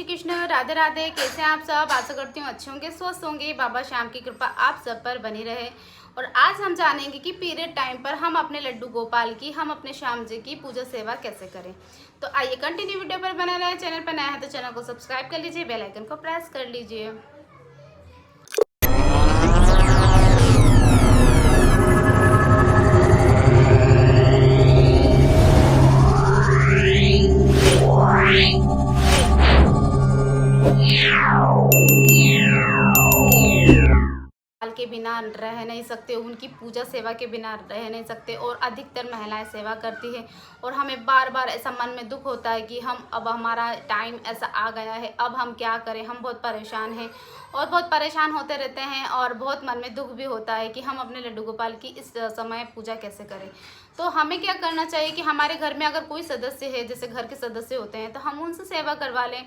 श्री कृष्ण, राधे राधे। कैसे हैं आप सब? आशा करती हूँ अच्छे होंगे, स्वस्थ होंगे। बाबा श्याम की कृपा आप सब पर बनी रहे। और आज हम जानेंगे कि पीरियड टाइम पर हम अपने लड्डू गोपाल की, हम अपने श्याम जी की पूजा सेवा कैसे करें। तो आइए कंटिन्यू वीडियो पर बने रहें। चैनल पर नया है तो चैनल को सब्सक्राइब कर लीजिए, बेल आइकन को प्रेस कर लीजिए। के बिना रह नहीं सकते, उनकी पूजा सेवा के बिना रह नहीं सकते। और अधिकतर महिलाएं सेवा करती है और हमें बार बार ऐसा मन में दुख होता है कि हम अब हमारा टाइम ऐसा आ गया है, अब हम क्या करें। हम बहुत परेशान हैं और बहुत परेशान होते रहते हैं और बहुत मन में दुख भी होता है कि हम अपने लड्डू गोपाल की इस समय पूजा कैसे करें। तो हमें क्या करना चाहिए कि हमारे घर में अगर कोई सदस्य है, जैसे घर के सदस्य होते हैं, तो हम उनसे सेवा करवा लें।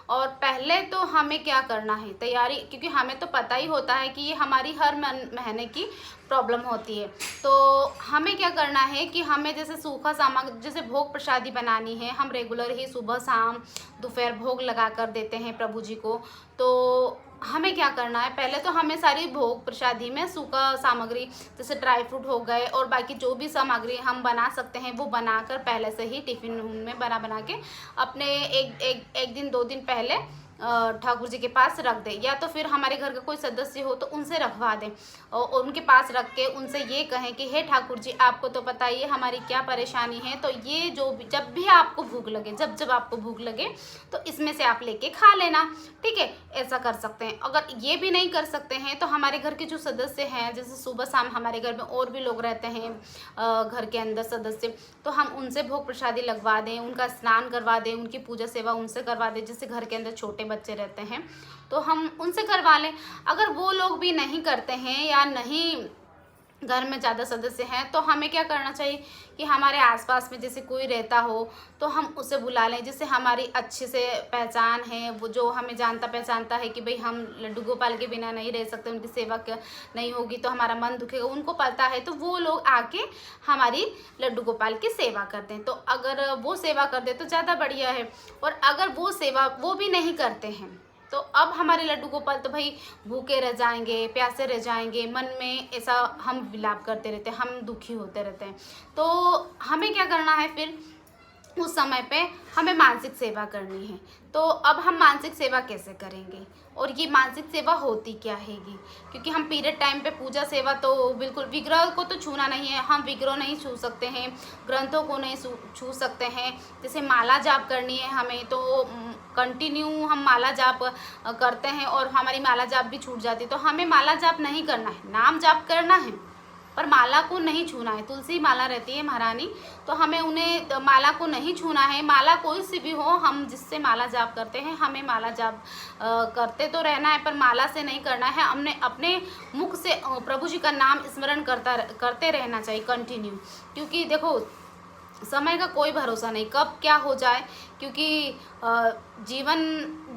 और पहले तो हमें क्या करना है तैयारी, क्योंकि हमें तो पता ही होता है कि ये हमारी हर महीने की प्रॉब्लम होती है। तो हमें क्या करना है कि हमें जैसे सूखा सामग्री, जैसे भोग प्रसादी बनानी है, हम रेगुलर ही सुबह शाम दोपहर भोग लगा कर देते हैं प्रभु जी को। तो हमें क्या करना है, पहले तो हमें सारी भोग प्रसादी में सूखा सामग्री जैसे ड्राई फ्रूट हो गए और बाकी जो भी सामग्री हम बना सकते हैं वो बनाकर पहले से ही टिफ़िन में बना के अपने एक दिन 2 दिन पहले ठाकुर जी के पास रख दें। या तो फिर हमारे घर का कोई सदस्य हो तो उनसे रखवा दें और उनके पास रख के उनसे ये कहें कि हे ठाकुर जी, आपको तो पता ही है हमारी क्या परेशानी है, तो ये जो भी जब भी आपको भूख लगे, जब आपको भूख लगे तो इसमें से आप लेके खा लेना। ठीक है, ऐसा कर सकते हैं। अगर ये भी नहीं कर सकते हैं तो हमारे घर के जो सदस्य हैं, जैसे सुबह शाम हमारे घर में और भी लोग रहते हैं घर के अंदर सदस्य, तो हम उनसे भोग प्रसादी लगवा दें, उनका स्नान करवा दें, उनकी पूजा सेवा उनसे करवा दें। जैसे घर के अंदर छोटे बच्चे रहते हैं तो हम उनसे करवा लें। अगर वो लोग भी नहीं करते हैं या नहीं घर में ज़्यादा सदस्य हैं तो हमें क्या करना चाहिए कि हमारे आसपास में जैसे कोई रहता हो तो हम उसे बुला लें, जिससे हमारी अच्छे से पहचान है, वो जो हमें जानता पहचानता है कि भाई हम लड्डू गोपाल के बिना नहीं रह सकते, उनकी सेवा नहीं होगी तो हमारा मन दुखेगा, उनको पता है। तो वो लोग आके हमारी लड्डू गोपाल की सेवा करते हैं। तो अगर वो सेवा कर दे तो ज़्यादा बढ़िया है। और अगर वो सेवा वो भी नहीं करते हैं तो अब हमारे लड्डू गोपाल तो भाई भूखे रह जाएंगे, प्यासे रह जाएंगे, मन में ऐसा हम विलाप करते रहते हैं, हम दुखी होते रहते हैं। तो हमें क्या करना है फिर उस समय पे हमें मानसिक सेवा करनी है। तो अब हम मानसिक सेवा कैसे करेंगे और ये मानसिक सेवा होती क्या हैगी, क्योंकि हम पीरियड टाइम पे पूजा सेवा तो बिल्कुल, विग्रह को तो छूना नहीं है, हम विग्रह नहीं छू सकते हैं, ग्रंथों को नहीं छू सकते हैं। जैसे माला जाप करनी है हमें तो कंटिन्यू हम माला जाप करते हैं और हमारी माला जाप भी छूट जाती है। तो हमें माला जाप नहीं करना है, नाम जाप करना है पर माला को नहीं छूना है। तुलसी माला रहती है महारानी, तो हमें उन्हें माला को नहीं छूना है। माला कोई सी भी हो, हम जिससे माला जाप करते हैं हमें माला जाप करते तो रहना है, पर माला से नहीं करना है। हमने अपने मुख से प्रभु जी का नाम स्मरण करते रहना चाहिए कंटिन्यू, क्योंकि देखो समय का कोई भरोसा नहीं, कब क्या हो जाए। क्योंकि जीवन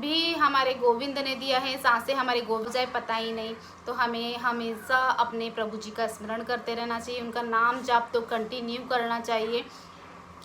भी हमारे गोविंद ने दिया है, सांसें हमारे गोविंद जाए पता ही नहीं। तो हमें हमेशा अपने प्रभु जी का स्मरण करते रहना चाहिए, उनका नाम जाप तो कंटिन्यू करना चाहिए।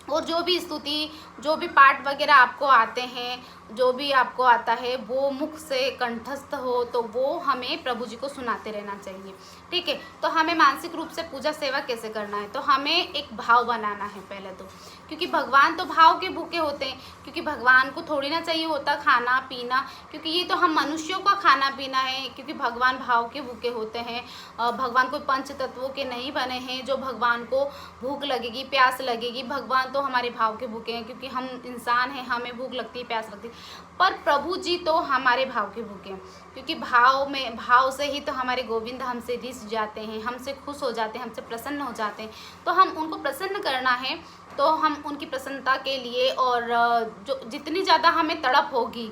और जो भी स्तुति, जो भी पाठ वगैरह आपको आते हैं, जो भी आपको आता है वो मुख से कंठस्थ हो तो वो हमें प्रभु जी को सुनाते रहना चाहिए। ठीक है, तो हमें मानसिक रूप से पूजा सेवा कैसे करना है, तो हमें एक भाव बनाना है पहले तो, क्योंकि भगवान तो भाव के भूखे होते हैं। क्योंकि भगवान को थोड़ी ना चाहिए होता खाना पीना, क्योंकि ये तो हम मनुष्यों का खाना पीना है, क्योंकि भगवान भाव के भूखे होते हैं। भगवान कोई पंच तत्वों के नहीं बने हैं जो भगवान को भूख लगेगी, प्यास लगेगी। भगवान तो हमारे भाव के भूखे हैं, क्योंकि हम इंसान हैं, हमें भूख लगती है, प्यास लगती है। पर प्रभु जी तो हमारे भाव के भूखे हैं, क्योंकि भाव से ही तो हमारे गोविंद हमसे रिझ जाते हैं, हमसे खुश हो जाते हैं, हमसे प्रसन्न हो जाते हैं। तो हम उनको प्रसन्न करना है, तो हम उनकी प्रसन्नता के लिए, और जो जितनी ज़्यादा हमें तड़प होगी,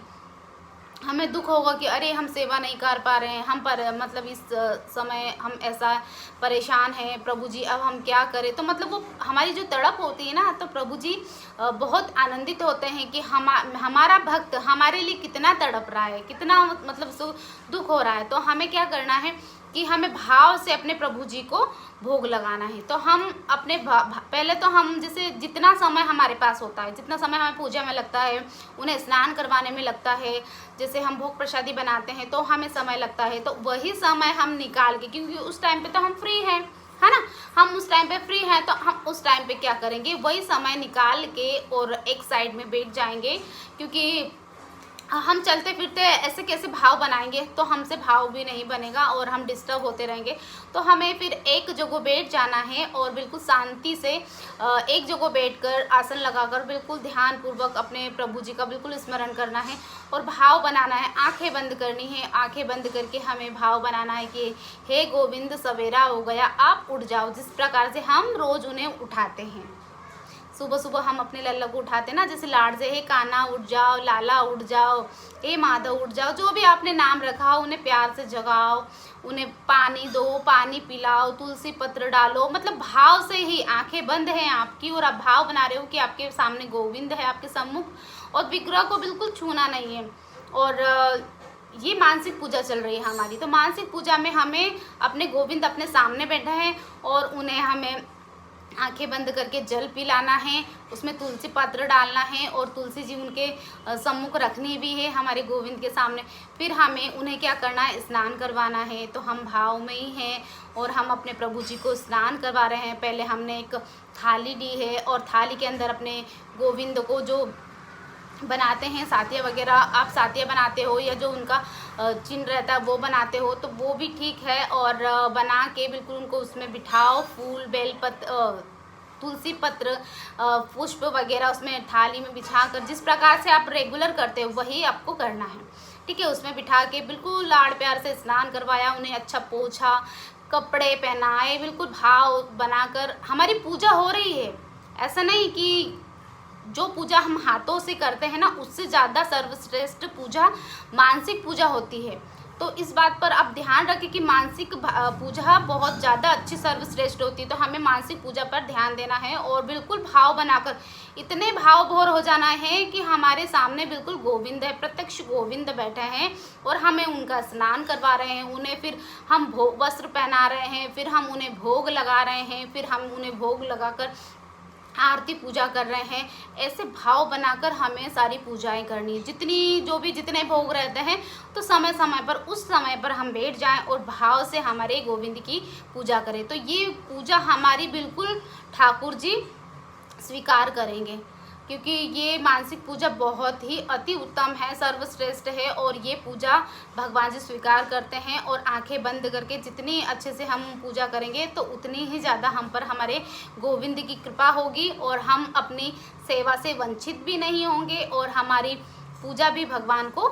हमें दुख होगा कि अरे हम सेवा नहीं कर पा रहे हैं, हम पर मतलब इस समय हम ऐसा परेशान हैं प्रभु जी, अब हम क्या करें। तो मतलब वो हमारी जो तड़प होती है ना, तो प्रभु जी बहुत आनंदित होते हैं कि हमारा भक्त हमारे लिए कितना तड़प रहा है, कितना मतलब दुख हो रहा है। तो हमें क्या करना है कि हमें भाव से अपने प्रभु जी को भोग लगाना है। तो हम अपने पहले तो हम जैसे जितना समय हमारे पास होता है, जितना समय हमें पूजा में लगता है, उन्हें स्नान करवाने में लगता है, जैसे हम भोग प्रसादी बनाते हैं तो हमें समय लगता है, तो वही समय हम निकाल के, क्योंकि उस टाइम पे तो हम फ्री हैं, है ना, हम उस टाइम पे फ्री हैं, तो हम उस टाइम पे क्या करेंगे, वही समय निकाल के और एक साइड में बैठ जाएंगे। क्योंकि हम चलते फिरते ऐसे कैसे भाव बनाएंगे, तो हमसे भाव भी नहीं बनेगा और हम डिस्टर्ब होते रहेंगे। तो हमें फिर एक जगह बैठ जाना है और बिल्कुल शांति से एक जगह बैठकर आसन लगाकर बिल्कुल ध्यानपूर्वक अपने प्रभु जी का बिल्कुल स्मरण करना है और भाव बनाना है। आंखें बंद करनी है, आंखें बंद करके हमें भाव बनाना है कि हे गोविंद सवेरा हो गया, आप उठ जाओ। जिस प्रकार से हम रोज़ उन्हें उठाते हैं, सुबह सुबह हम अपने लल्ला को उठाते ना, जैसे लाड से, हे कान्हा उठ जाओ, लाला उठ जाओ, हे माधव उठ जाओ, जो भी आपने नाम रखा हो उन्हें प्यार से जगाओ, उन्हें पानी दो, पानी पिलाओ, तुलसी पत्र डालो। मतलब भाव से ही, आंखें बंद हैं आपकी और आप भाव बना रहे हो कि आपके सामने गोविंद है आपके सम्मुख, और विग्रह को बिल्कुल छूना नहीं है। और ये मानसिक पूजा चल रही है हमारी। तो मानसिक पूजा में हमें अपने गोविंद अपने सामने बैठे हैं और उन्हें हमें आंखें बंद करके जल पिलाना है, उसमें तुलसी पत्र डालना है और तुलसी जी उनके सम्मुख रखनी भी है हमारे गोविंद के सामने। फिर हमें उन्हें क्या करना है, स्नान करवाना है। तो हम भाव में ही हैं और हम अपने प्रभु जी को स्नान करवा रहे हैं। पहले हमने एक थाली ली है और थाली के अंदर अपने गोविंद को, जो बनाते हैं सातिया वगैरह, आप सातिया बनाते हो या जो उनका चिन्ह रहता है वो बनाते हो तो वो भी ठीक है। और बना के बिल्कुल उनको उसमें बिठाओ, फूल, बेलपत्र, तुलसी पत्र, पुष्प वगैरह उसमें थाली में बिछाकर, जिस प्रकार से आप रेगुलर करते हो वही आपको करना है, ठीक है। उसमें बिठा के बिल्कुल लाड़ प्यार से स्नान करवाया, उन्हें अच्छा पोछा, कपड़े पहनाए, बिल्कुल भाव बनाकर हमारी पूजा हो रही है। ऐसा नहीं कि जो पूजा हम हाथों से करते हैं ना, उससे ज़्यादा सर्वश्रेष्ठ पूजा मानसिक पूजा होती है। तो इस बात पर आप ध्यान रखें कि मानसिक पूजा बहुत ज़्यादा अच्छी सर्वश्रेष्ठ होती है। तो हमें मानसिक पूजा पर ध्यान देना है और बिल्कुल भाव बनाकर इतने भाव भोर हो जाना है कि हमारे सामने बिल्कुल गोविंद है, प्रत्यक्ष गोविंद बैठे हैं और हमें उनका स्नान करवा रहे हैं। उन्हें फिर हम वस्त्र पहना रहे हैं, फिर हम उन्हें भोग लगा रहे हैं, फिर हम उन्हें भोग लगाकर आरती पूजा कर रहे हैं। ऐसे भाव बनाकर हमें सारी पूजाएं करनी है। जितने भोग रहते हैं तो समय समय पर, उस समय पर हम बैठ जाएं और भाव से हमारे गोविंद की पूजा करें। तो ये पूजा हमारी बिल्कुल ठाकुर जी स्वीकार करेंगे, क्योंकि ये मानसिक पूजा बहुत ही अति उत्तम है, सर्वश्रेष्ठ है और ये पूजा भगवान जी स्वीकार करते हैं। और आंखें बंद करके जितनी अच्छे से हम पूजा करेंगे तो उतनी ही ज़्यादा हम पर हमारे गोविंद की कृपा होगी और हम अपनी सेवा से वंचित भी नहीं होंगे और हमारी पूजा भी भगवान को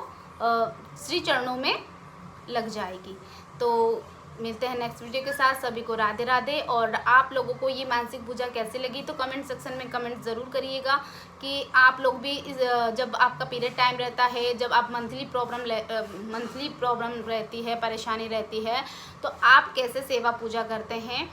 श्री चरणों में लग जाएगी। तो मिलते हैं नेक्स्ट वीडियो के साथ। सभी को राधे राधे। और आप लोगों को ये मानसिक पूजा कैसे लगी तो कमेंट सेक्शन में कमेंट ज़रूर करिएगा कि आप लोग भी जब आपका पीरियड टाइम रहता है, जब आप मंथली प्रॉब्लम रहती है, परेशानी रहती है, तो आप कैसे सेवा पूजा करते हैं।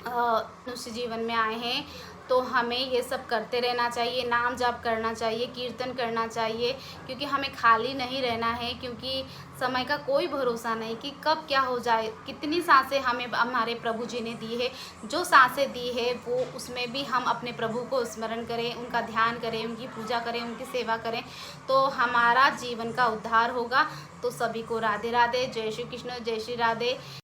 मनुष्य जीवन में आए हैं तो हमें ये सब करते रहना चाहिए, नाम जाप करना चाहिए, कीर्तन करना चाहिए, क्योंकि हमें खाली नहीं रहना है। क्योंकि समय का कोई भरोसा नहीं कि कब क्या हो जाए। कितनी सांसें हमें हमारे प्रभु जी ने दी है, जो सांसें दी है वो उसमें भी हम अपने प्रभु को स्मरण करें, उनका ध्यान करें, उनकी पूजा करें, उनकी सेवा करें, तो हमारा जीवन का उद्धार होगा। तो सभी को राधे राधे। जय श्री कृष्ण, जय श्री राधे।